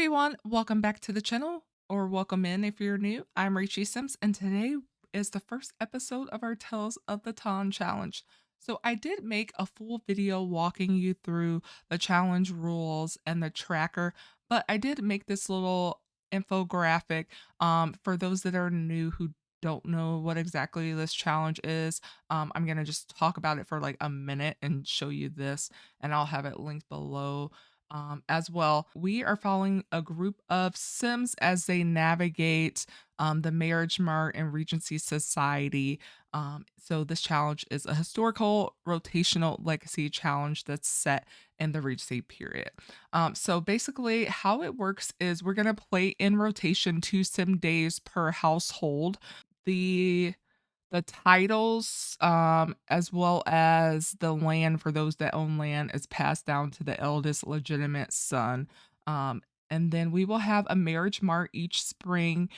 everyone, welcome back to the channel, or welcome in if you're new. I'm racheysims, and today is the first episode of our Tales of the Ton challenge. So I did make a full video walking you through the challenge rules and the tracker, but I did make this little infographic for those that are new who don't know what exactly this challenge is. I'm gonna just talk about it for like a minute and show you this, and I'll have it linked below as well. We are following a group of Sims as they navigate the Marriage Mart and Regency Society. So, this challenge is a historical rotational legacy challenge that's set in the Regency period. So, basically, how it works is we're going to play in rotation 2 Sim days per household. The the titles, as well as the land for those that own land is passed down to the eldest legitimate son. Um, and then we will have a marriage mart each spring,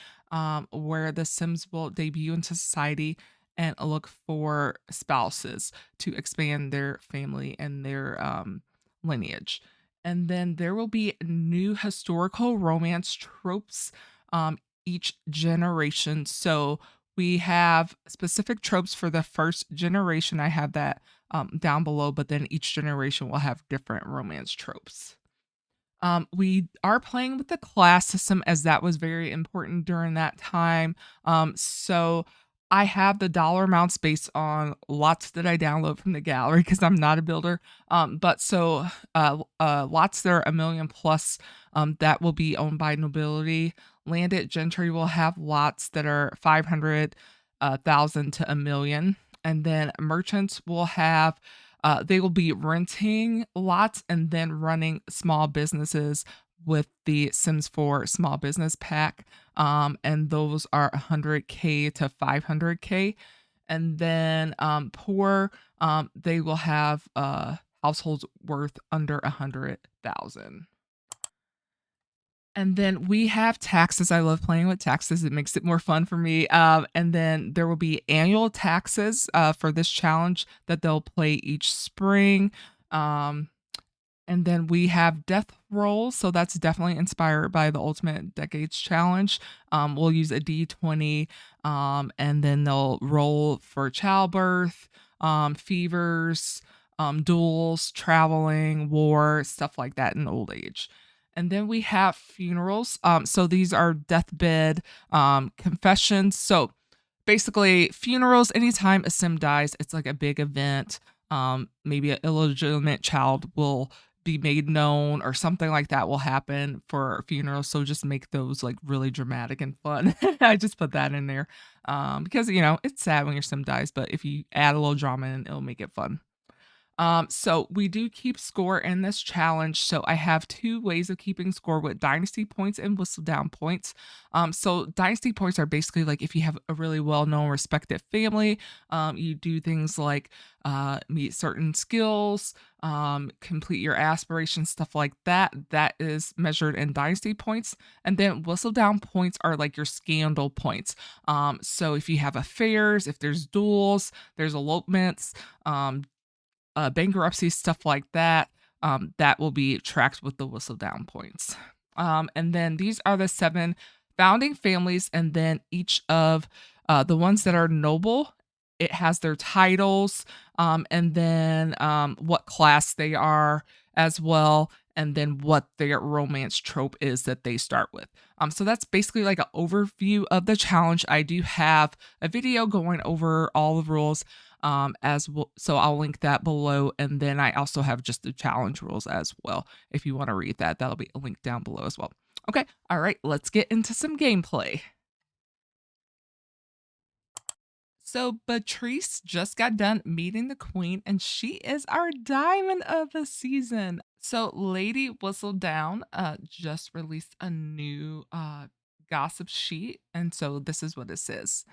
where the Sims will debut into society and look for spouses to expand their family and their lineage. And then there will be new historical romance tropes each generation. So we have specific tropes for the first generation. I have that down below, but then each generation will have different romance tropes. We are playing with the class system as that was very important during that time. So I have the dollar amounts based on lots that I download from the gallery because I'm not a builder. Lots that are a million plus, that will be owned by nobility. Landed gentry will have lots that are 500,000 to a million. And then merchants will have they will be renting lots and then running small businesses with the Sims 4 small business pack. And those are 100K to 500K. And then poor, they will have households worth under 100,000. And then we have taxes. I love playing with taxes. It makes it more fun for me. And then there will be annual taxes for this challenge that they'll play each spring. Um, and then we have death rolls. So that's definitely inspired by the Ultimate Decades Challenge. We'll use a D20, and then they'll roll for childbirth, fevers, duels, traveling, war, stuff like that in old age. And then we have funerals. So these are deathbed confessions. So basically, funerals, anytime a sim dies, it's like a big event. Maybe an illegitimate child will be made known or something like that will happen for funerals. So just make those like really dramatic and fun. I just put that in there because, it's sad when your sim dies, but if you add a little drama in, it'll make it fun. So we do keep score in this challenge. So I have two ways of keeping score with dynasty points and whistle down points. So dynasty points are basically like if you have a really well-known, respected family, you do things like meet certain skills, complete your aspirations, stuff like that. That is measured in dynasty points. And then whistle down points are like your scandal points. So if you have affairs, if there's duels, there's elopements, bankruptcy, stuff like that, that will be tracked with the whistle down points. And then these are the 7 founding families, and then each of the ones that are noble, it has their titles, and then what class they are as well, and then what their romance trope is that they start with. So that's basically like an overview of the challenge. I do have a video going over all the rules as well, so I'll link that below, and then I also have just the challenge rules as well. If you want to read that, that'll be linked down below as well. Okay, all right, let's get into some gameplay. So Beatrice just got done meeting the queen, and she is our diamond of the season. So Lady Whistledown just released a new gossip sheet, and so this is what it says.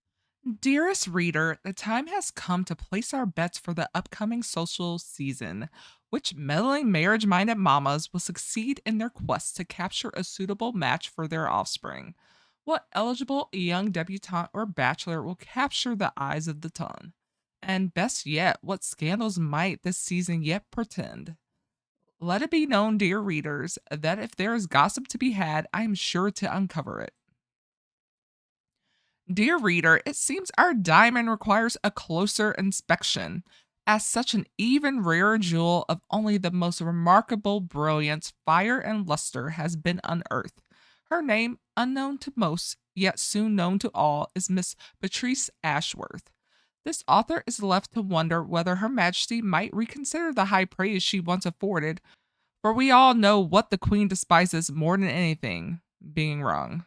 Dearest reader, the time has come to place our bets for the upcoming social season. Which meddling marriage minded mamas will succeed in their quest to capture a suitable match for their offspring? What eligible young debutante or bachelor will capture the eyes of the ton? And best yet, what scandals might this season yet portend? Let it be known, dear readers, that if there is gossip to be had, I am sure to uncover it. Dear reader, it seems our diamond requires a closer inspection, as such an even rarer jewel of only the most remarkable brilliance, fire, and luster has been unearthed. Her name, unknown to most, yet soon known to all, is Miss Beatrice Ashworth. This author is left to wonder whether Her Majesty might reconsider the high praise she once afforded, for we all know what the Queen despises more than anything, being wrong.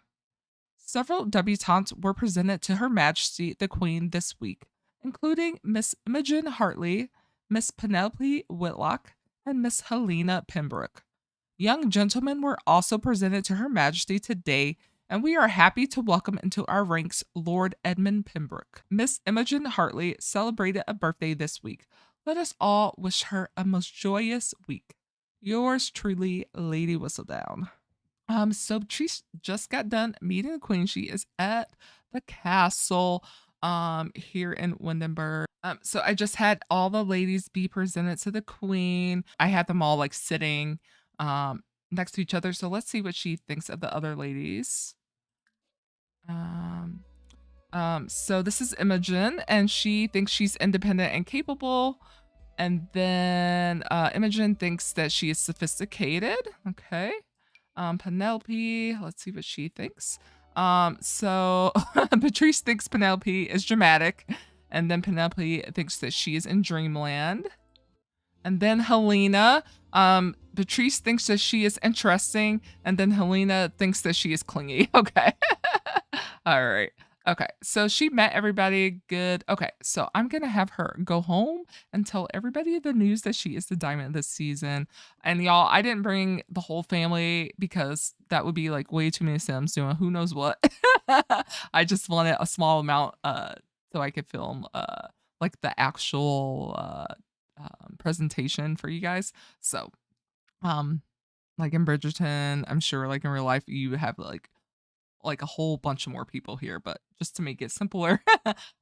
Several debutantes were presented to Her Majesty the Queen this week, including Miss Imogen Hartley, Miss Penelope Whitlock, and Miss Helena Pembroke. Young gentlemen were also presented to Her Majesty today, and we are happy to welcome into our ranks Lord Edmund Pembroke. Miss Imogen Hartley celebrated a birthday this week. Let us all wish her a most joyous week. Yours truly, Lady Whistledown. So Beatrice just got done meeting the queen. She is at the castle here in Windenburg. So I just had all the ladies be presented to the queen. I had them all like sitting next to each other. So let's see what she thinks of the other ladies. So this is Imogen, and she thinks she's independent and capable. And then Imogen thinks that she is sophisticated. Okay. Penelope, let's see what she thinks. So Beatrice thinks Penelope is dramatic, and then Penelope thinks that she is in dreamland. And then Helena, Beatrice thinks that she is interesting, and then Helena thinks that she is clingy. Okay. All right. Okay, so she met everybody good. Okay, so I'm gonna have her go home and tell everybody the news that she is the diamond this season. And y'all, I didn't bring the whole family because that would be like way too many Sims doing who knows what. I just wanted a small amount so I could film like the actual presentation for you guys. So like in Bridgerton, I'm sure like in real life you have like a whole bunch of more people here, but just to make it simpler,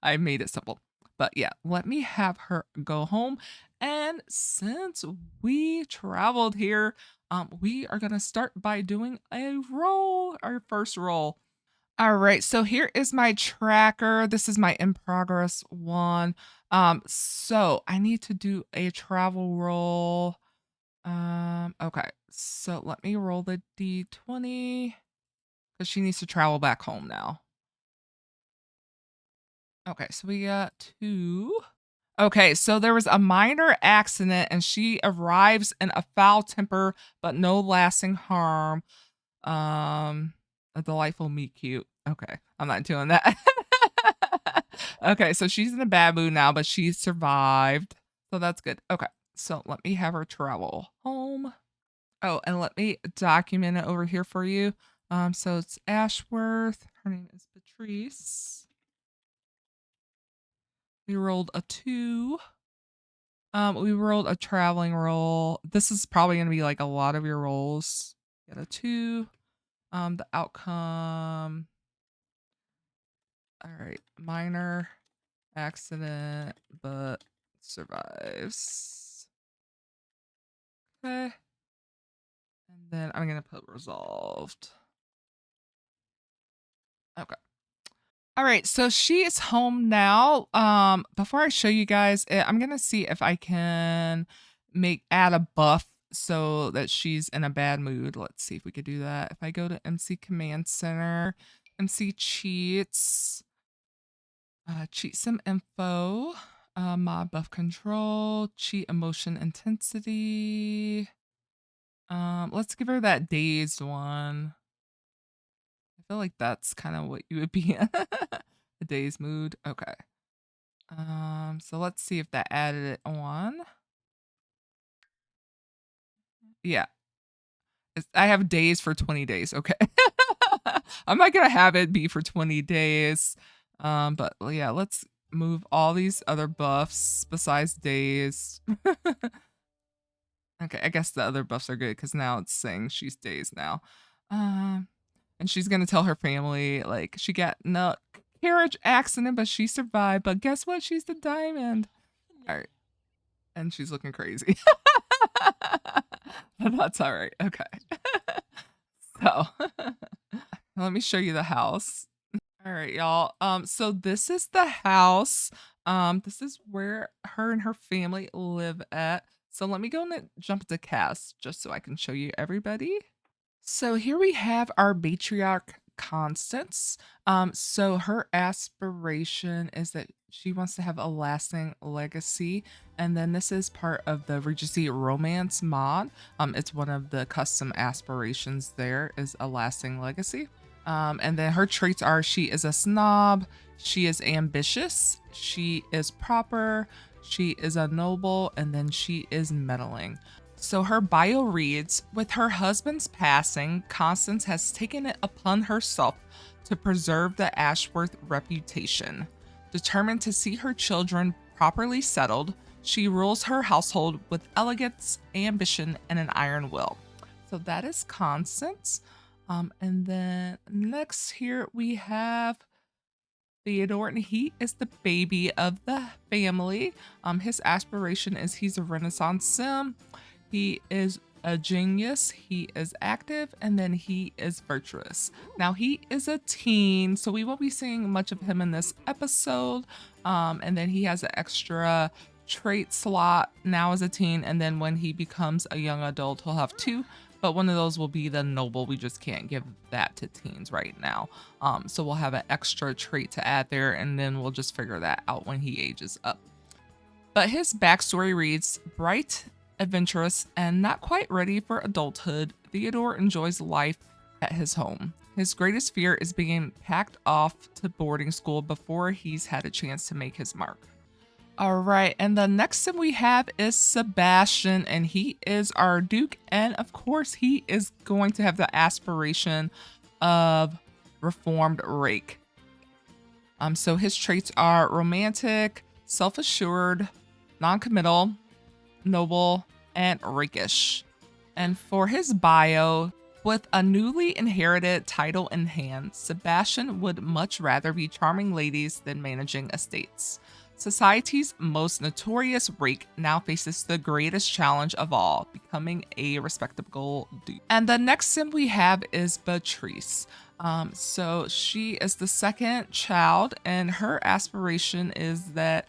I made it simple. But yeah, let me have her go home. And since we traveled here, we are gonna start by doing a roll, our first roll. All right, so here is my tracker. This is my in progress one. So I need to do a travel roll. Okay, so let me roll the D20 because she needs to travel back home now. Okay, so we got 2. Okay, so there was a minor accident and she arrives in a foul temper but no lasting harm. A delightful meet cute. Okay, I'm not doing that. Okay, so she's in a bad mood now, but she survived. So that's good. Okay, so let me have her travel home. Oh, and let me document it over here for you. So it's Ashworth. Her name is Beatrice. We rolled a 2. We rolled a traveling roll. This is probably gonna be like a lot of your rolls. Get a 2. The outcome. All right, minor accident, but survives. Okay. And then I'm gonna put resolved. Okay. All right, so she is home now. Before I show you guys, I'm gonna see if I can add a buff so that she's in a bad mood. Let's see if we could do that. If I go to MC Command Center, MC cheats, cheat some info, mod buff control, cheat emotion intensity. Let's give her that dazed one. I feel like that's kind of what you would be in. A day's mood. Okay. So let's see if that added it on. Yeah. I have days for 20 days. Okay. I'm not gonna have it be for 20 days. But yeah, let's move all these other buffs besides days. Okay, I guess the other buffs are good because now it's saying she's days now. And she's gonna tell her family like she got in a carriage accident, but she survived. But guess what? She's the diamond. All right, and she's looking crazy. That's all right. Okay. So let me show you the house. All right, y'all. So this is the house. This is where her and her family live at. So let me go and jump to cast just so I can show you everybody. So here we have our matriarch Constance. So her aspiration is that she wants to have a lasting legacy. And then this is part of the Regency romance mod. It's one of the custom aspirations there is a lasting legacy. And then her traits are she is a snob, she is ambitious, she is proper, she is a noble, and then she is meddling. So her bio reads, with her husband's passing, Constance has taken it upon herself to preserve the Ashworth reputation. Determined to see her children properly settled, she rules her household with elegance, ambition, and an iron will. So that is Constance. And then next here we have Theodore, and he is the baby of the family. His aspiration is he's a Renaissance sim. He is a genius, he is active, and then he is virtuous. Now he is a teen, so we won't be seeing much of him in this episode. And then he has an extra trait slot now as a teen, and then when he becomes a young adult, he'll have two. But one of those will be the noble. We just can't give that to teens right now. So we'll have an extra trait to add there, and then we'll just figure that out when he ages up. But his backstory reads, bright, adventurous, and not quite ready for adulthood, Theodore enjoys life at his home. His greatest fear is being packed off to boarding school before he's had a chance to make his mark. All right, and the next sim we have is Sebastian, and he is our Duke, and of course, he is going to have the aspiration of reformed rake. So his traits are romantic, self-assured, non-committal, noble, and rakish. And for his bio, with a newly inherited title in hand, Sebastian would much rather be charming ladies than managing estates. Society's most notorious rake now faces the greatest challenge of all, becoming a respectable duke. And the next sim we have is Beatrice. So she is the second child, and her aspiration is that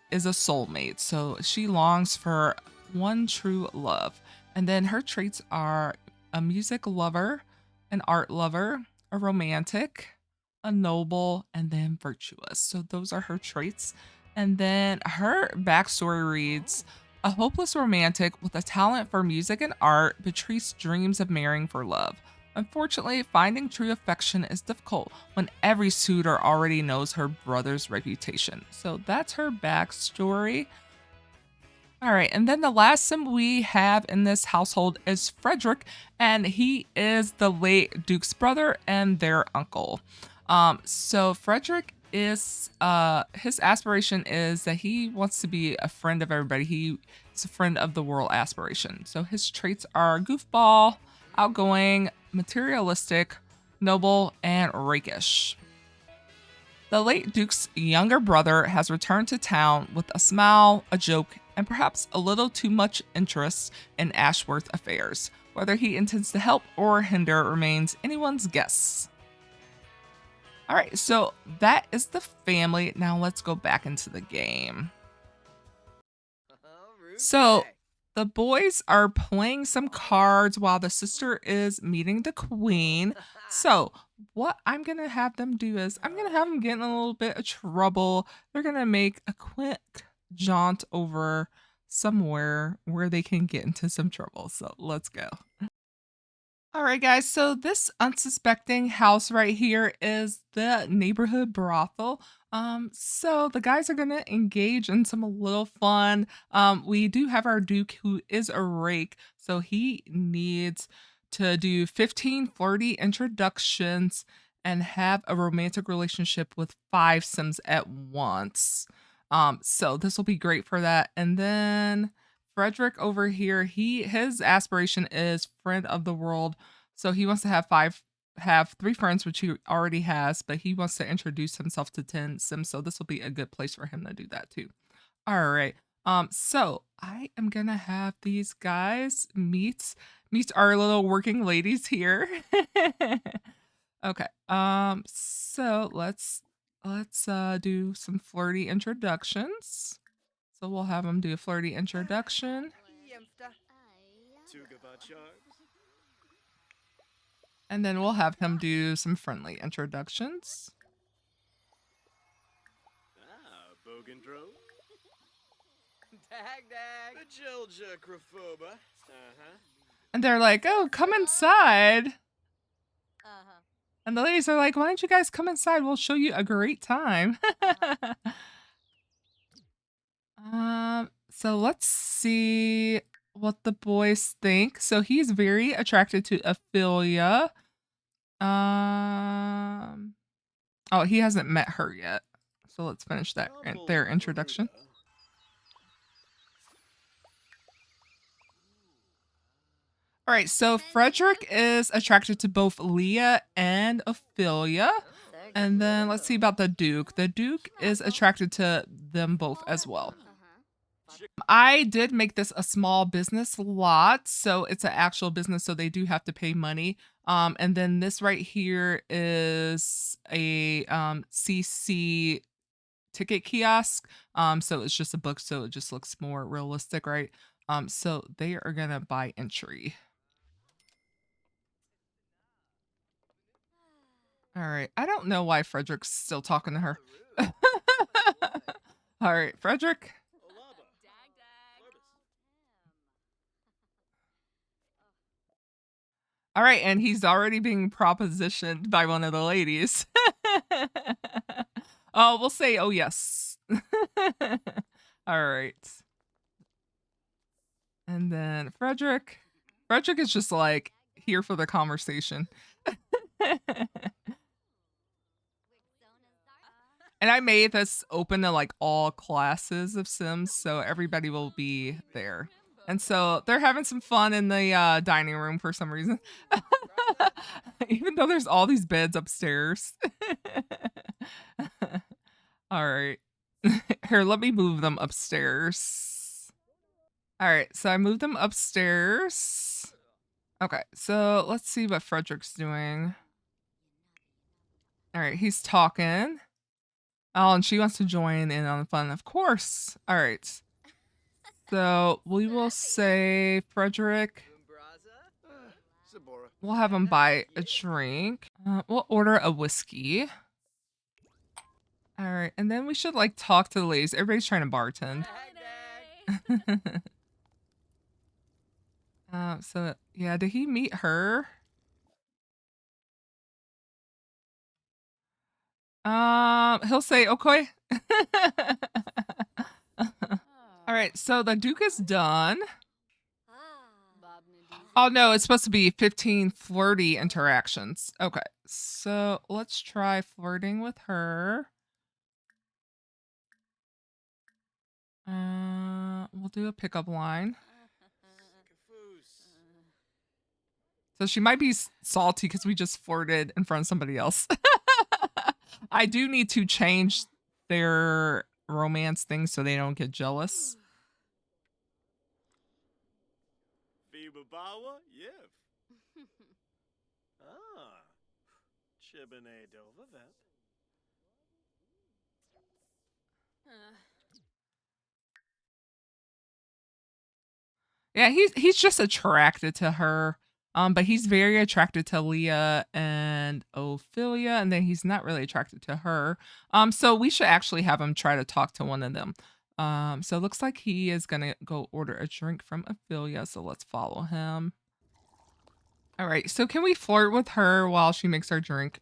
is a soulmate. So she longs for one true love. And then her traits are a music lover, an art lover, a romantic, a noble, and then virtuous. So those are her traits. And then her backstory reads, a hopeless romantic with a talent for music and art, Beatrice dreams of marrying for love. Unfortunately, finding true affection is difficult when every suitor already knows her brother's reputation. So that's her backstory. All right, and then the last sim we have in this household is Frederick, and he is the late Duke's brother and their uncle. So Frederick is his aspiration is that he wants to be a friend of everybody. He's a friend of the world aspiration. So his traits are goofball, outgoing, materialistic, noble, and rakish. The late Duke's younger brother has returned to town with a smile, a joke, and perhaps a little too much interest in Ashworth affairs. Whether he intends to help or hinder remains anyone's guess. All right, so that is the family. Now let's go back into the game. So the boys are playing some cards while the sister is meeting the queen. So what I'm going to have them do is I'm going to have them get in a little bit of trouble. They're going to make a quick jaunt over somewhere where they can get into some trouble. So let's go. All right, guys. So this unsuspecting house right here is the neighborhood brothel. So the guys are gonna engage in some little fun. We do have our Duke who is a rake, so he needs to do 15 flirty introductions and have a romantic relationship with 5 Sims at once. So this will be great for that. And then Frederick over here, his aspiration is friend of the world. So he wants to have 3 friends, which he already has, but he wants to introduce himself to 10 Sims. So this will be a good place for him to do that too. All right. So I am gonna have these guys meet our little working ladies here. Okay. So let's do some flirty introductions. So we'll have them do a flirty introduction. And then we'll have him do some friendly introductions. And they're like, oh, come inside. And the ladies are like, why don't you guys come inside? We'll show you a great time. So let's see what the boys think. So he's very attracted to Ophelia. Oh, he hasn't met her yet. So let's finish that their introduction. All right, so Frederick is attracted to both Leah and Ophelia. And then let's see about the Duke. The Duke is attracted to them both as well. I did make this a small business lot, so it's an actual business, so they do have to pay money. And then this right here is a CC ticket kiosk. So it's just a book, so it just looks more realistic, right? So they are gonna buy entry. All right. I don't know why Frederick's still talking to her. All right, Frederick. All right, and he's already being propositioned by one of the ladies. Oh, we'll say, oh, yes. All right. And then Frederick. Frederick is just like here for the conversation. And I made this open to like all classes of Sims, so everybody will be there. And so they're having some fun in the dining room for some reason. Even though there's all these beds upstairs. All right. Here, let me move them upstairs. All right, so I moved them upstairs. Okay, so let's see what Frederick's doing. All right, he's talking. Oh, and she wants to join in on the fun, of course. All right. So we will say Frederick. We'll have him buy a drink. We'll order a whiskey. All right, and then we should like talk to the ladies. Everybody's trying to bartend. So yeah, did he meet her? He'll say okay. All right, so the Duke is done. Oh no, it's supposed to be 15 flirty interactions. Okay, so let's try flirting with her. We'll do a pickup line. So she might be salty because we just flirted in front of somebody else. I do need to change their romance thing so they don't get jealous. Yeah, he's just attracted to her. But he's very attracted to Leah and Ophelia, and then he's not really attracted to her. So we should actually have him try to talk to one of them. So it looks like he is gonna go order a drink from Ophelia. So let's follow him. All right. So can we flirt with her while she makes our drink?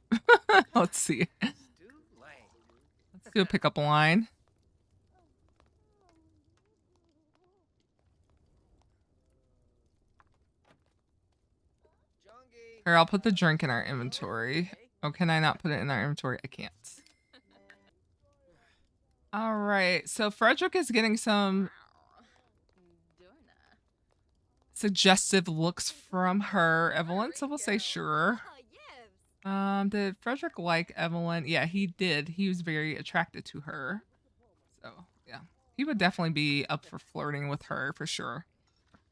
Let's see. Let's do a pickup line. Here, I'll put the drink in our inventory. Oh, can I not put it in our inventory? I can't. All right. So Frederick is getting some suggestive looks from her, Evelyn. So we'll say sure. Did Frederick like Evelyn? Yeah, he did. He was very attracted to her. So yeah, he would definitely be up for flirting with her for sure.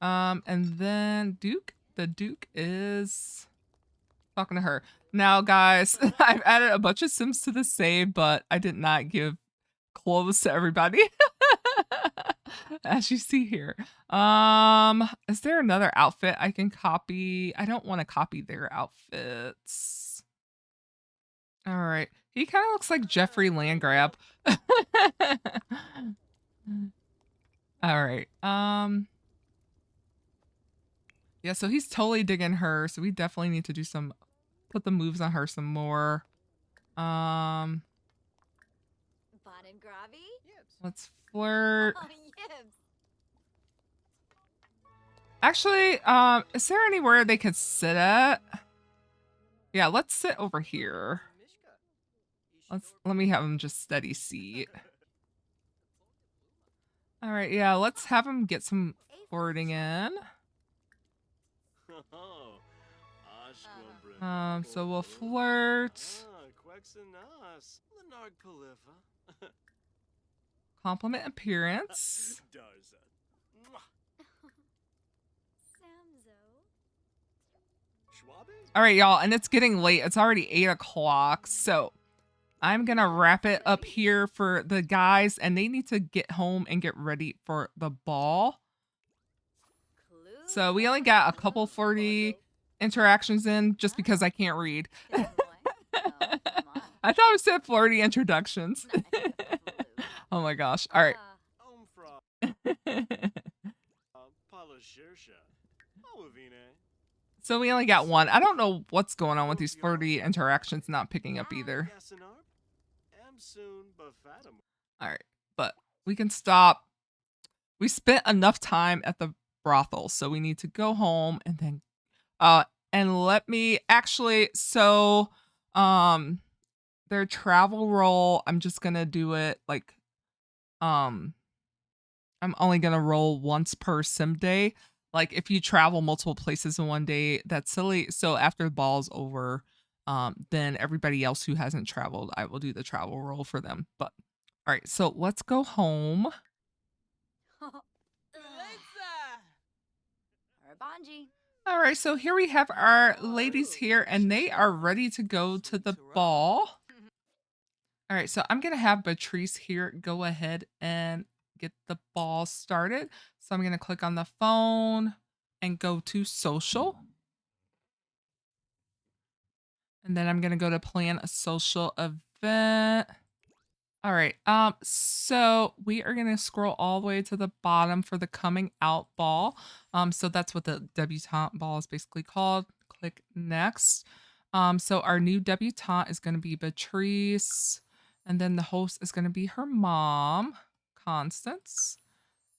And then the Duke is talking to her. Now, guys, I've added a bunch of Sims to the save, but I did not give clothes to everybody. As you see here. Is there another outfit I can copy? I don't want to copy their outfits. All right. He kind of looks like Jeffrey Landgrab. All right. Yeah, so he's totally digging her, so we definitely need to do put the moves on her some more. Let's flirt. Actually, is there anywhere they could sit at? Yeah, let's sit over here. Let me have him just steady seat. All right, yeah, let's have him get some flirting in. So we'll flirt. Compliment appearance. All right, y'all, and it's getting late. It's already 8 o'clock, so I'm gonna wrap it up here for the guys, and they need to get home and get ready for the ball. So we only got a couple flirty interactions in just because I can't read. I thought it said flirty introductions. Oh my gosh. All right. So we only got one. I don't know what's going on with these flirty interactions not picking up either. All right, but we can stop. We spent enough time at the brothel, so we need to go home and then and let me actually their travel roll, I'm just gonna do it like I'm only gonna roll once per sim day. Like if you travel multiple places in one day, that's silly. So after the ball's over, then everybody else who hasn't traveled, I will do the travel roll for them. But all right, so let's go home. All right, so here we have our ladies here, and they are ready to go to the ball. All right, so I'm gonna have Beatrice here go ahead and get the ball started. So I'm gonna click on the phone and go to social. And then I'm gonna go to plan a social event. All right, so we are gonna scroll all the way to the bottom for the coming out ball. So that's what the debutante ball is basically called. Click next. So our new debutante is gonna be Beatrice, and then the host is gonna be her mom, Constance.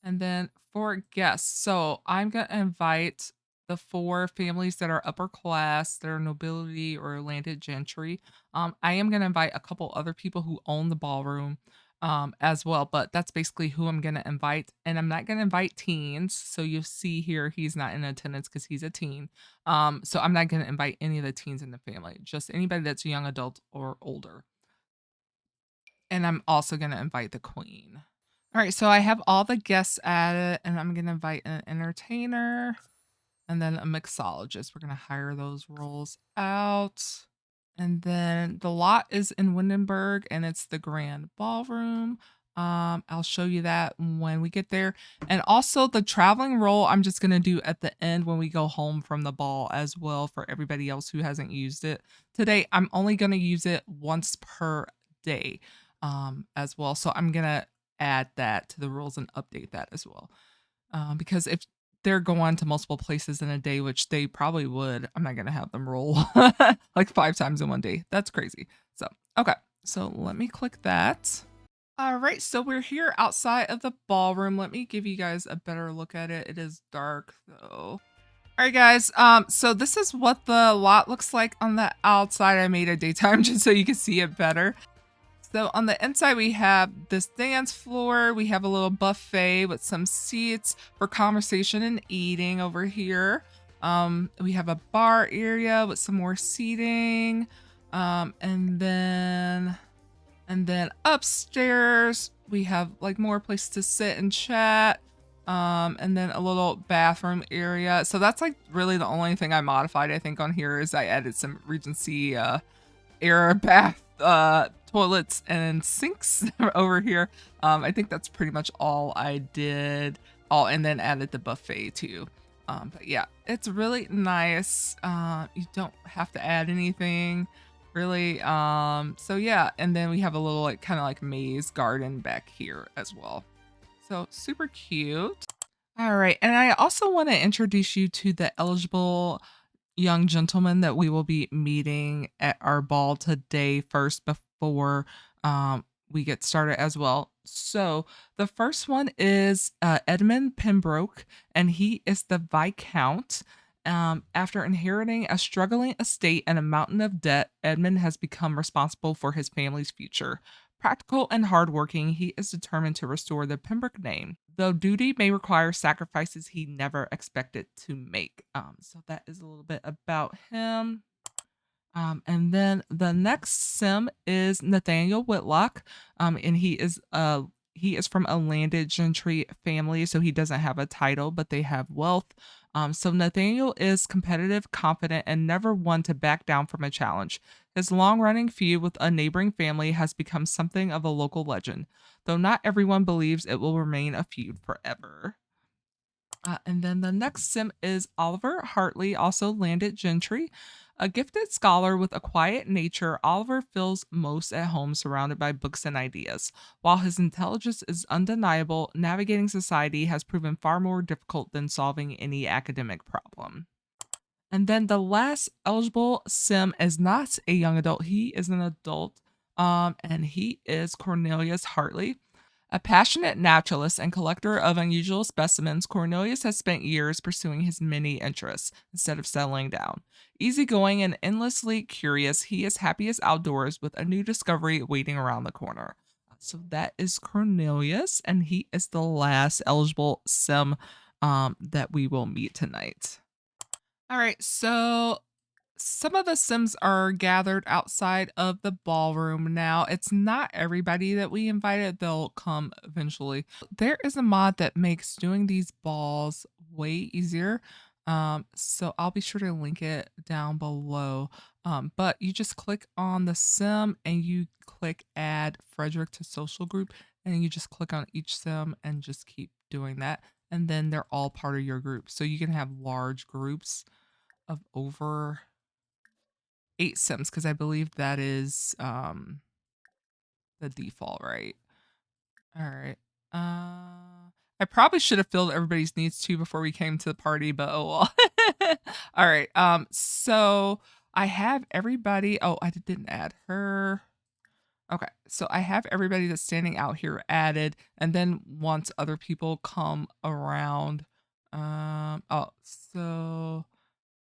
And then for guests, so I'm gonna invite the 4 families that are upper class, that are nobility or landed gentry. I am gonna invite a couple other people who own the ballroom as well, but that's basically who I'm gonna invite. And I'm not gonna invite teens. So you'll see here he's not in attendance because he's a teen. So I'm not gonna invite any of the teens in the family, just anybody that's a young adult or older. And I'm also gonna invite the queen. All right, so I have all the guests added, and I'm gonna invite an entertainer and then a mixologist. We're gonna hire those roles out. And then the lot is in Windenburg, and it's the Grand Ballroom. I'll show you that when we get there. And also the traveling role, I'm just gonna do at the end when we go home from the ball as well for everybody else who hasn't used it. Today, I'm only gonna use it once per day as well. So I'm gonna add that to the rules and update that as well. Because if they're going to multiple places in a day, which they probably would, I'm not gonna have them roll like 5 times in one day. That's crazy. So, okay. So let me click that. All right, so we're here outside of the ballroom. Let me give you guys a better look at it. It is dark though. All right, guys. So this is what the lot looks like on the outside. I made a daytime just so you can see it better. So on the inside, we have this dance floor. We have a little buffet with some seats for conversation and eating over here. We have a bar area with some more seating. And then upstairs, We have like more places to sit and chat. And then a little bathroom area. So that's like really the only thing I modified, I think, on here is I added some Regency era bath toilets and sinks over here. I think that's pretty much all I did. Oh, and then added the buffet too. But yeah, it's really nice. You don't have to add anything really. So yeah, and then we have a little like kind of like maze garden back here as well. So super cute. All right, and I also want to introduce you to the eligible young gentlemen that we will be meeting at our ball today first before we get started as well. So the first one is Edmund Pembroke, and he is the Viscount. After inheriting a struggling estate and a mountain of debt, Edmund has become responsible for his family's future. Practical and hardworking, he is determined to restore the Pembroke name, though duty may require sacrifices he never expected to make. So that is a little bit about him. And then the next sim is Nathaniel Whitlock. And he is from a landed gentry family, so he doesn't have a title, but they have wealth. So Nathaniel is competitive, confident, and never one to back down from a challenge. His long-running feud with a neighboring family has become something of a local legend, though not everyone believes it will remain a feud forever. And then the next sim is Oliver Hartley, also landed gentry. A gifted scholar with a quiet nature, Oliver feels most at home surrounded by books and ideas. While his intelligence is undeniable, navigating society has proven far more difficult than solving any academic problem. And then the last eligible sim is not a young adult, he is an adult. And he is Cornelius Hartley. A passionate naturalist and collector of unusual specimens, Cornelius has spent years pursuing his many interests instead of settling down. Easygoing and endlessly curious, he is happiest outdoors with a new discovery waiting around the corner. So that is Cornelius, and he is the last eligible sim that we will meet tonight. All right, so some of the Sims are gathered outside of the ballroom now. It's not everybody that we invited, they'll come eventually. There is a mod that makes doing these balls way easier. So I'll be sure to link it down below. But you just click on the sim and you click add Frederick to social group, and you just click on each sim and just keep doing that. And then they're all part of your group. So you can have large groups of over 8 sims because I believe that is the default, right? All right. I probably should have filled everybody's needs too before we came to the party, but oh well. All right. So I have everybody. Oh, I didn't add her. Okay, so I have everybody that's standing out here added, and then once other people come around, oh, so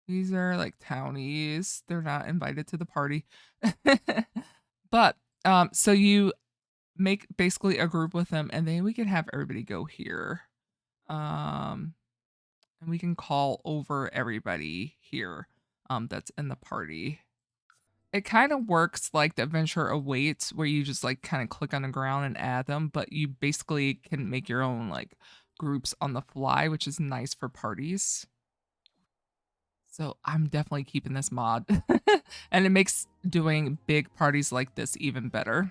these are like townies. They're not invited to the party. But so you make basically a group with them, and then we can have everybody go here. Um and we can call over everybody here that's in the party. It kind of works like the adventure awaits where you just like kind of click on the ground and add them, but you basically can make your own like groups on the fly, which is nice for parties. So I'm definitely keeping this mod. And it makes doing big parties like this even better.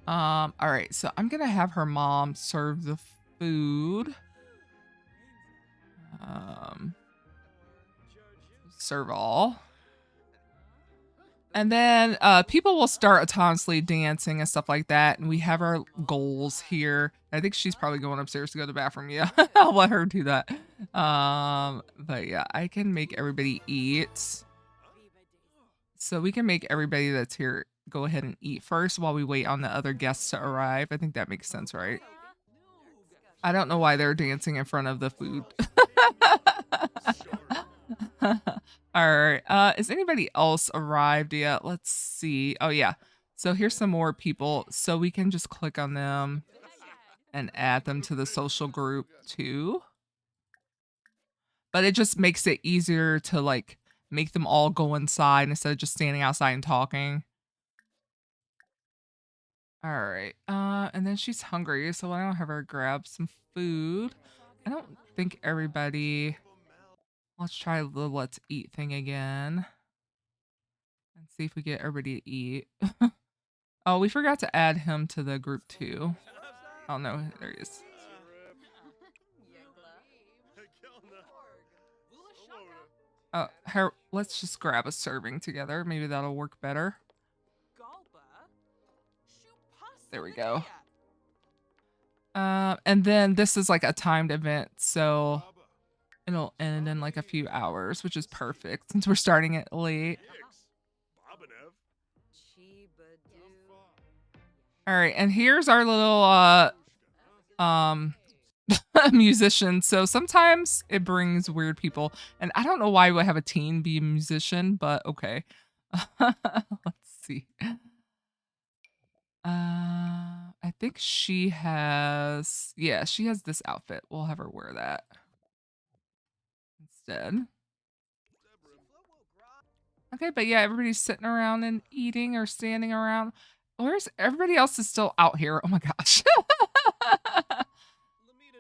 All right, so I'm gonna have her mom serve the food. Um, serve all. And then people will start autonomously dancing and stuff like that. And we have our goals here. I think she's probably going upstairs to go to the bathroom. Yeah, I'll let her do that. But yeah, I can make everybody eat. So we can make everybody that's here go ahead and eat first while we wait on the other guests to arrive. I think that makes sense, right? I don't know why they're dancing in front of the food. All right. Is anybody else arrived yet? Let's see. Oh yeah. So here's some more people. So we can just click on them and add them to the social group too. But it just makes it easier to like make them all go inside instead of just standing outside and talking. All right. And then she's hungry, so why don't I have her grab some food? I don't think everybody. Let's try the let's eat thing again and see if we get everybody to eat. Oh, we forgot to add him to the group too. Oh no, there he is. Here, let's just grab a serving together. Maybe that'll work better. There we go. And then this is like a timed event, so it'll end in like a few hours, which is perfect since we're starting it late. All right, and here's our little musician. So sometimes it brings weird people, and I don't know why we have a teen be a musician, but okay. Let's see. I think she has, yeah, she has this outfit. We'll have her wear that instead. Okay, but yeah, everybody's sitting around and eating or standing around. Where's everybody else is still out here? Oh my gosh.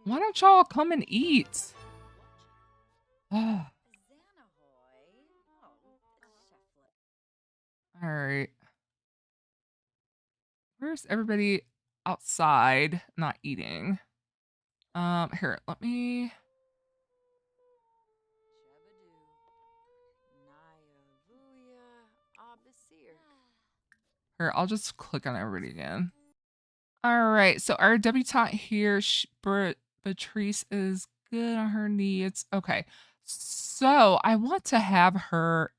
Why don't y'all come and eat? All right. Where's everybody outside not eating? Here, let me. Here, I'll just click on everybody again. All right, so our debutante here, Beatrice, is good on her needs. Okay, so I want to have her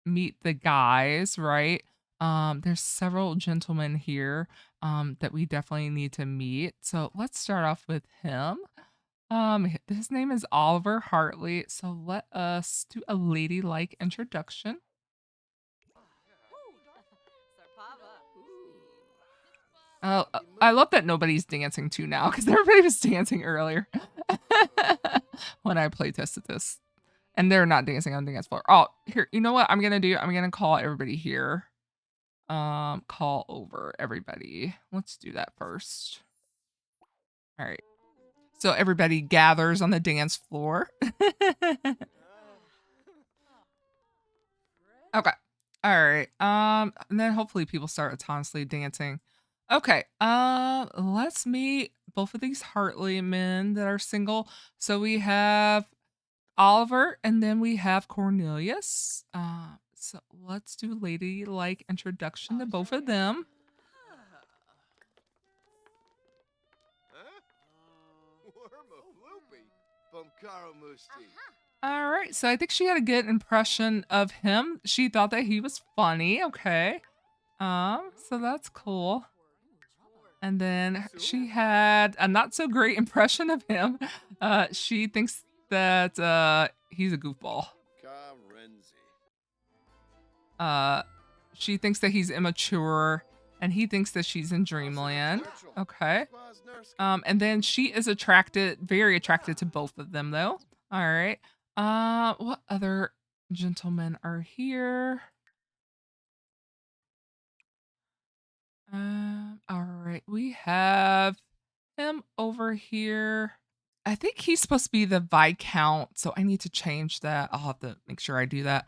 meet the guys, right? There's several gentlemen here that we definitely need to meet. So let's start off with him. His name is Oliver Hartley. So let us do a ladylike introduction. Oh, I love that nobody's dancing too now because everybody was dancing earlier when I play tested this. And they're not dancing on the dance floor. Oh, here, you know what I'm gonna do? I'm gonna call everybody here. Call over everybody. Let's do that first. All right. So everybody gathers on the dance floor. Okay. All right. And then hopefully people start autonomously dancing. Okay. Let's meet both of these Hartley men that are single. So we have Oliver and then we have Cornelius. So let's do a ladylike introduction to both of them. All right, so I think she had a good impression of him. She thought that he was funny. Okay. So that's cool. And then she had a not so great impression of him. She thinks that he's a goofball. She thinks that he's immature and he thinks that she's in dreamland. Okay. And then she is very attracted to both of them though. All right. What other gentlemen are here? All right. We have him over here. I think he's supposed to be the Viscount, so I need to change that. I'll have to make sure I do that.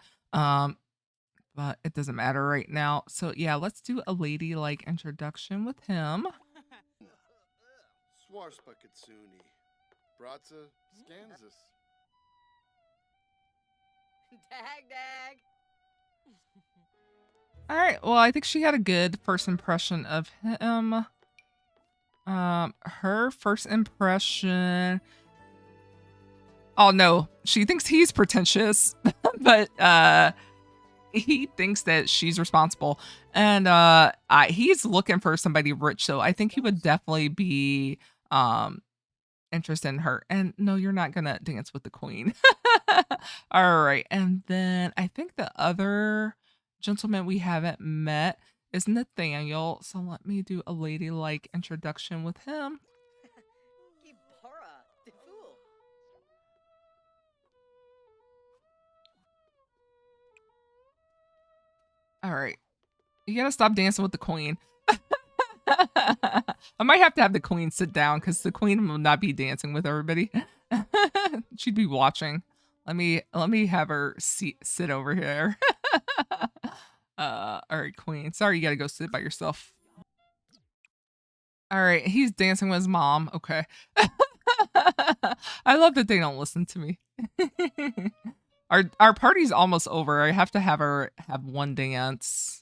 But it doesn't matter right now. So yeah, let's do a ladylike introduction with him. Dag. All right. Well, I think she had a good first impression of him. Her first impression. Oh no, she thinks he's pretentious, but he thinks that she's responsible, and he's looking for somebody rich. So I think he would definitely be interested in her. And no, you're not gonna dance with the queen. All right, and then I think the other gentleman we haven't met is Nathaniel. So let me do a ladylike introduction with him. All right, you gotta stop dancing with the queen. I might have to have the queen sit down because the queen will not be dancing with everybody. She'd be watching. Let me have her sit over here. All right, queen. Sorry, you gotta go sit by yourself. All right, he's dancing with his mom. Okay. I love that they don't listen to me. Our party's almost over. I have to have her have one dance.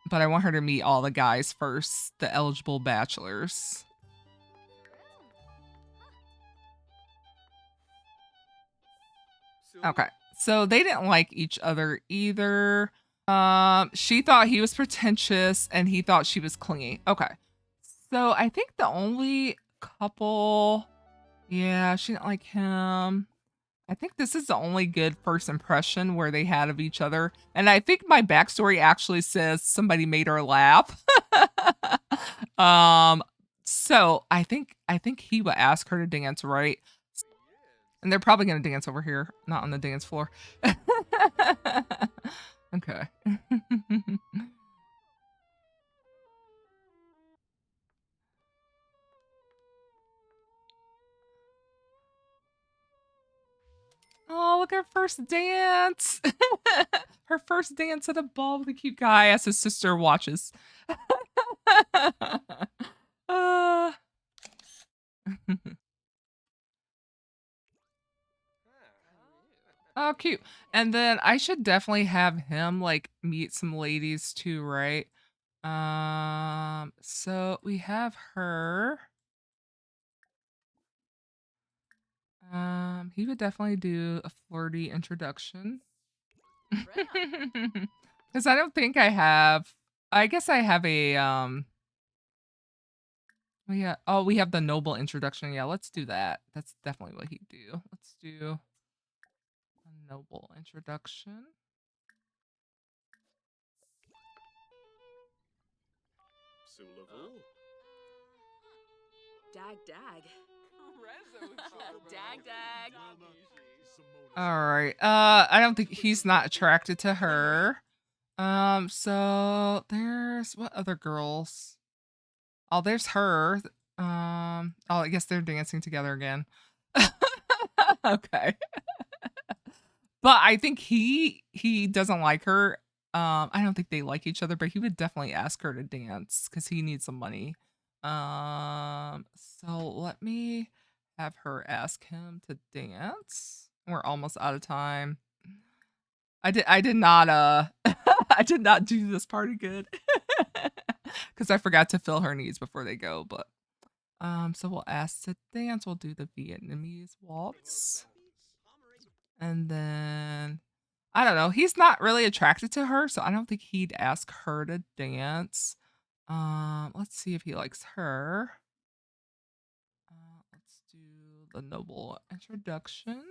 But I want her to meet all the guys first, the eligible bachelors. Okay. So they didn't like each other either. She thought he was pretentious and he thought she was clingy. Okay. So I think the only couple, yeah, she didn't like him. I think this is the only good first impression where they had of each other. And I think my backstory actually says somebody made her laugh. So I think he would ask her to dance, right? And they're probably gonna dance over here, not on the dance floor. Okay. Oh, look at her first dance. Her first dance at a ball with a cute guy as his sister watches. uh. Oh, cute. And then I should definitely have him like meet some ladies too, right? So we have her. He would definitely do a flirty introduction. Because I don't think I have. I guess I have a oh yeah. Oh, we have the noble introduction. Yeah, let's do that. That's definitely what he'd do. Let's do a noble introduction. Dag dag. Dag dag. All right. I don't think he's not attracted to her. So there's what other girls? Oh, there's her. Oh, I guess they're dancing together again. Okay. But I think he doesn't like her. I don't think they like each other, but he would definitely ask her to dance because he needs some money. So let me have her ask him to dance. We're almost out of time. I did not I did not do this party good. Because I forgot to fill her needs before they go, but so we'll ask to dance, we'll do the Vietnamese waltz. And then I don't know, he's not really attracted to her, so I don't think he'd ask her to dance. Let's see if he likes her. Let's do the noble introduction.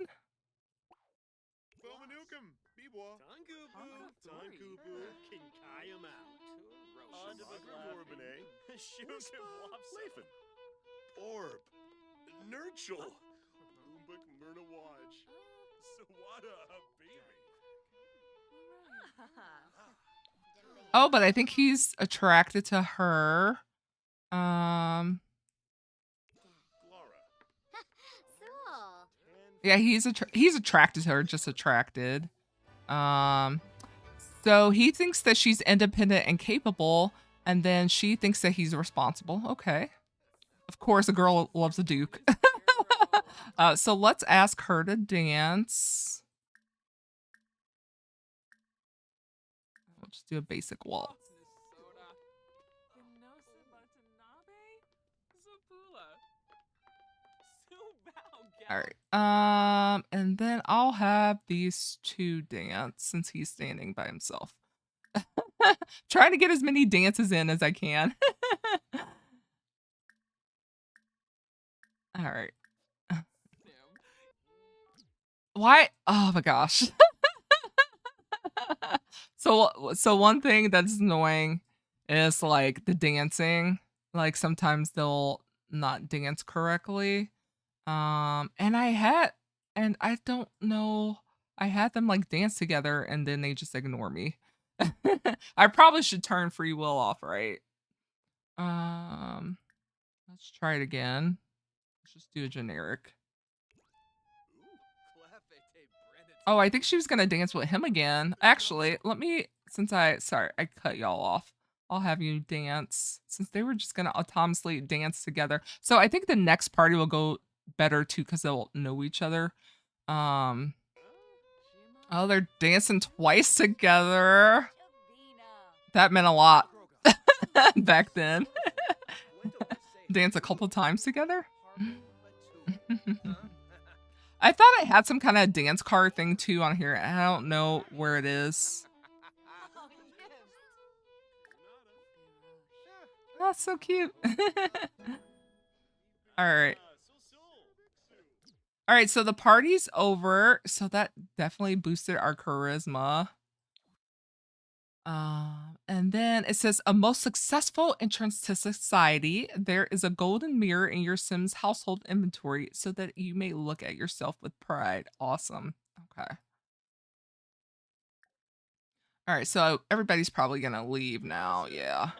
Orb, Nurchel, Oh, but I think he's attracted to her. Yeah, he's attracted to her, just attracted. So he thinks that she's independent and capable, and then she thinks that he's responsible. Okay. Of course, a girl loves a duke. So let's ask her to dance. We'll just do a basic waltz. All right. And then I'll have these two dance since he's standing by himself. Trying to get as many dances in as I can. All right. Why? Oh my gosh. So one thing that's annoying is like the dancing. Like sometimes they'll not dance correctly. And I don't know. I had them like dance together and then they just ignore me. I probably should turn free will off, right? Let's try it again. Let's just do a generic. Oh, I think she was gonna dance with him again. Actually, let me, sorry, I cut y'all off. I'll have you dance since they were just gonna autonomously dance together. So I think the next party will go better too because they'll know each other. Um, oh, they're dancing twice together. That meant a lot back then. Dance a couple times together. I thought I had some kind of dance card thing too on here. I don't know where it is. Oh, so cute. All right. All right, so the party's over. So that definitely boosted our charisma. And then it says a most successful entrance to society. There is a golden mirror in your Sims household inventory so that you may look at yourself with pride. Awesome. Okay. All right, so everybody's probably gonna leave now. Yeah.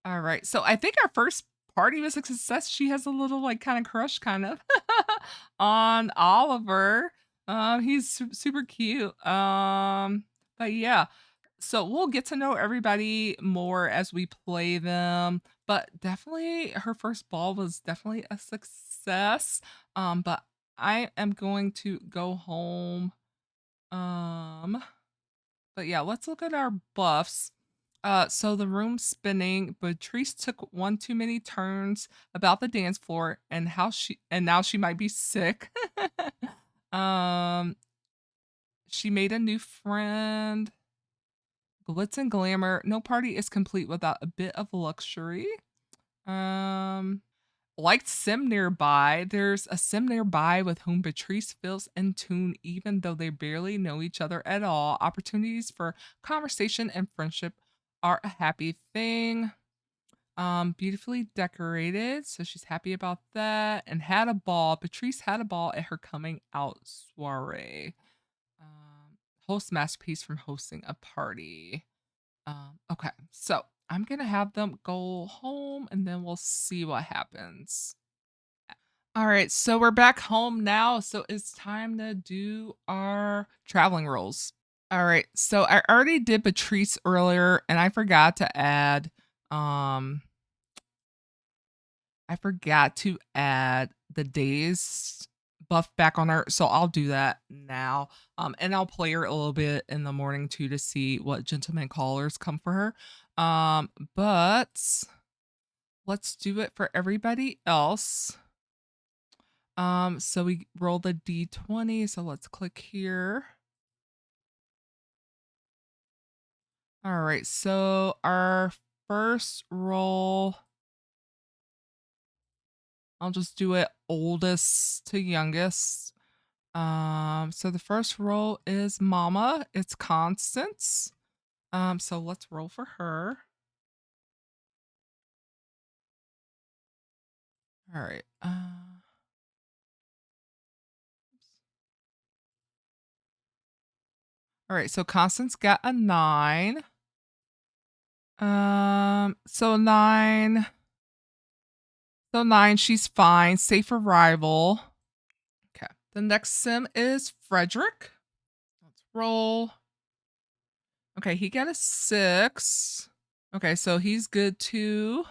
All right. So I think our first party was a success. She has a little like kind of crush kind of on Oliver. He's super cute. But yeah. So we'll get to know everybody more as we play them, but definitely her first ball was definitely a success. But I am going to go home. But yeah, let's look at our buffs. So the room's spinning. Beatrice took one too many turns about the dance floor and now she might be sick. um, she made a new friend. Glitz and glamour. No party is complete without a bit of luxury. Um, Liked sim nearby. There's a sim nearby with whom Beatrice feels in tune, even though they barely know each other at all. Opportunities for conversation and friendship are a happy thing. Beautifully decorated, so she's happy about that. And had a ball. Beatrice had a ball at her coming out soiree. Host masterpiece from hosting a party. Okay, so I'm gonna have them go home and then we'll see what happens. All right, so we're back home now. So it's time to do our traveling roles. All right, so I already did Beatrice earlier and um I forgot to add the days buff back on her. So I'll do that now. And I'll play her a little bit in the morning too to see what gentleman callers come for her. But let's do it for everybody else. So we roll the D20. So let's click here. All right. So our first roll, I'll just do it oldest to youngest. So the first roll is Mama. It's Constance. So let's roll for her. All right. All right. So Constance got a 9. So 9. So 9, she's fine. Safe arrival. Okay. The next sim is Frederick. Let's roll. Okay, he got a 6. Okay, so he's good too.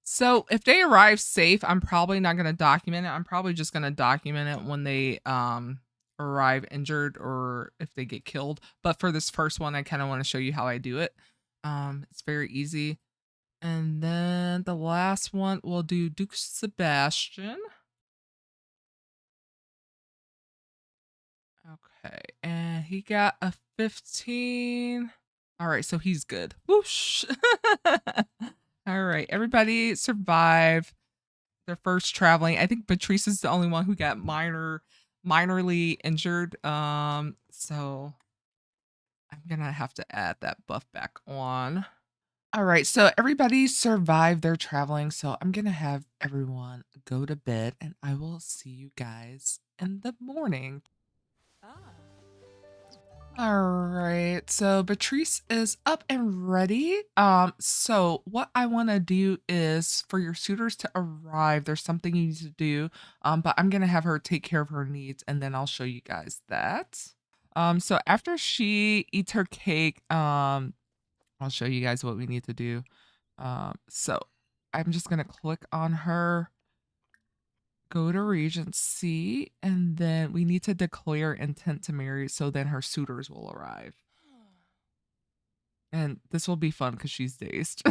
So if they arrive safe, I'm probably not going to document it. I'm probably just going to document it when they arrive injured or if they get killed. But for this first one, I kind of want to show you how I do it. It's very easy. And then the last one, we'll do Duke Sebastian. Okay, and he got a 15. All right, so he's good. Whoosh. All right, everybody survived their first traveling. I think Beatrice is the only one who got minorly injured. So I'm gonna have to add that buff back on. All right, so everybody survived their traveling, so I'm gonna have everyone go to bed, and I will see you guys in the morning. All right, so Beatrice is up and ready. So what I want to do is for your suitors to arrive, there's something you need to do. But I'm gonna have her take care of her needs, and then I'll show you guys that. So after she eats her cake, I'll show you guys what we need to do. So I'm just gonna click on her, go to Regency, and then we need to declare intent to marry so then her suitors will arrive. And this will be fun because she's dazed.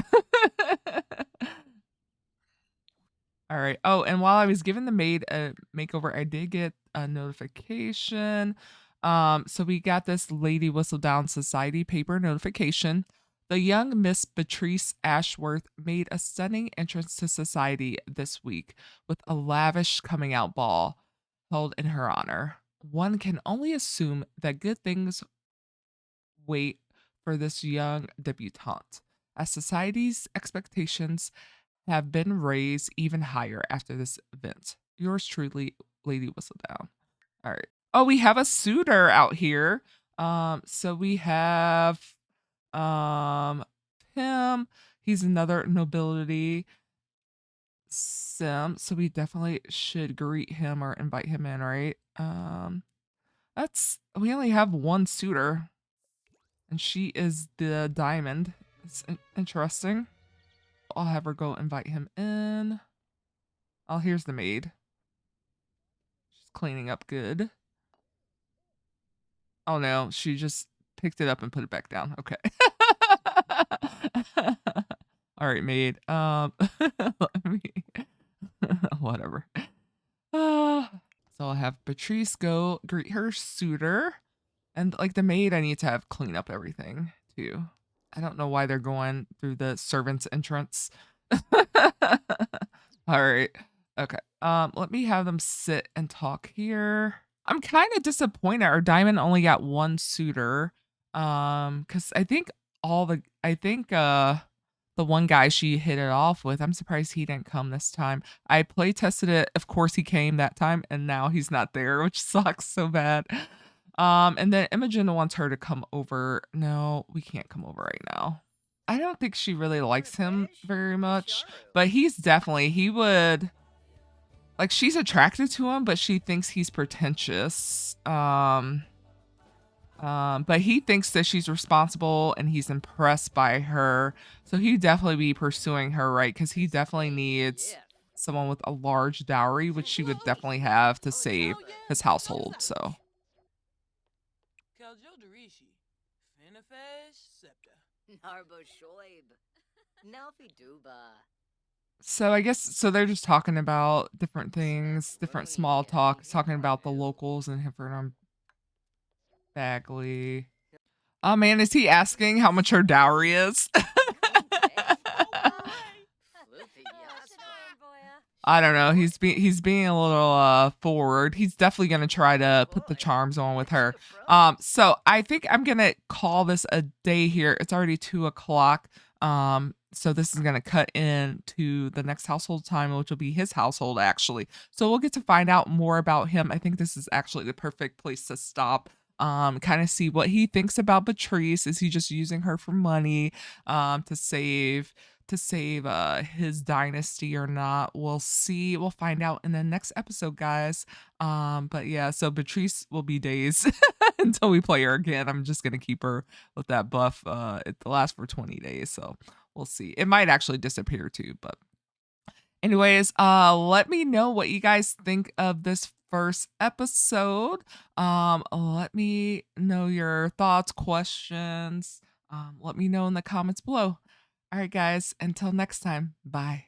All right. Oh, and while I was giving the maid a makeover, I did get a notification. So we got this Lady Whistledown Society paper notification. The young Miss Beatrice Ashworth made a stunning entrance to society this week with a lavish coming out ball held in her honor. One can only assume that good things wait for this young debutante, as society's expectations have been raised even higher after this event. Yours truly, Lady Whistledown. All right. Oh, we have a suitor out here. So we have him. He's another nobility sim, so we definitely should greet him or invite him in, right? That's we only have one suitor, and she is the diamond. It's interesting. I'll have her go invite him in. Oh, here's the maid. She's cleaning up good. Oh no, she just picked it up and put it back down. Okay. All right, maid. Let me whatever. So I'll have Beatrice go greet her suitor. And like the maid, I need to have clean up everything too. I don't know why they're going through the servants' entrance. All right. Okay. Let me have them sit and talk here. I'm kind of disappointed our diamond only got one suitor. Cuz I think the one guy she hit it off with, I'm surprised he didn't come this time. I play tested it. Of course he came that time and now he's not there, which sucks so bad. And then Imogen wants her to come over. No, we can't come over right now. I don't think she really likes him very much, but he would like she's attracted to him, but she thinks he's pretentious. But he thinks that she's responsible and he's impressed by her. So he'd definitely be pursuing her, right? Because he definitely needs someone with a large dowry, which she would definitely have to save his household. So I guess so they're just talking about different things, different small talk, talking about the locals and Heffern Bagley. Oh man, is he asking how much her dowry is? I don't know. He's being a little forward. He's definitely gonna try to put the charms on with her. So I think I'm gonna call this a day here. It's already 2 o'clock. So this is gonna cut into the next household time, which will be his household actually. So we'll get to find out more about him. I think this is actually the perfect place to stop. Kind of see what he thinks about Beatrice. Is he just using her for money to save his dynasty or not? We'll see. We'll find out in the next episode, guys. But yeah, so Beatrice will be days until we play her again. I'm just gonna keep her with that buff. It lasts for 20 days, so we'll see. It might actually disappear too, but anyways, let me know what you guys think of this first episode. Let me know your thoughts, questions. Let me know in the comments below. All right, guys, until next time, bye.